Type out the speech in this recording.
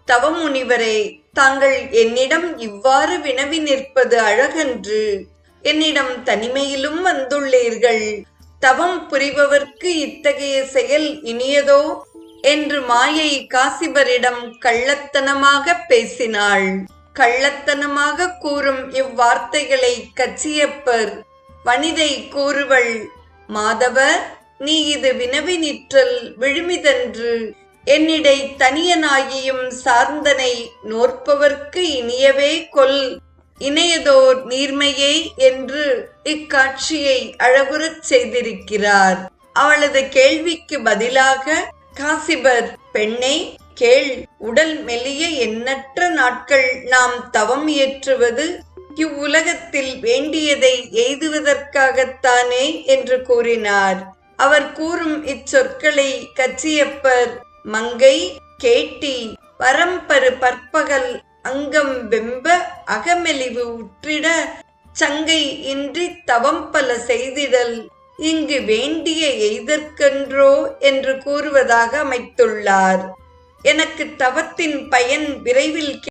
தவமுனிவரே, தாங்கள் என்னிடம் இவ்வாறு வினவி நிற்பது அழகன்று. என்னிடம் தனிமையிலும் வந்துள்ளீர்கள். தவம் புரிபவர்க்கு இத்தகைய செயல் இனியதோ என்று மாயை காசிபரிடம் கள்ளத்தனமாக பேசினாள். கள்ளத்தனமாக கூறும் இவ்வார்த்தைகளை கச்சியப்பர் வனிதை கூறுவள், மாதவ, நீ இது வினவி நிற்றல் விழுமிதன்று. என்னிடை தனியனாகியும் சார்ந்தனை நோற்பவர்க்கு இனியவே கொல், இணையதோர் நீர்மையே என்று இக்காட்சியை அழகுறச் செய்திருக்கிறார். அவளது கேள்விக்கு பதிலாக காசிபர், பெண்ணே கேள், உடல் மெலிய எண்ணற்ற நாட்கள் நாம் தவம் இயற்றுவது இவ்வுலகத்தில் வேண்டியதை எய்துவதற்காகத்தானே என்று கூறினார். அவர் கூறும் இச்சொற்களை கச்சியப்பர், மங்கை கேட்டி வரம்பரு பற்பகல் அங்கம் வெம்ப அகமெலிவு உற்றிட சங்கை இன்றி தவம் பல செய்திடல் இங்கு வேண்டிய எய்தற்கென்றோ என்று கூறுவதாக அமைத்துள்ளார். எனக்கு தவத்தின் பயன் விரைவில்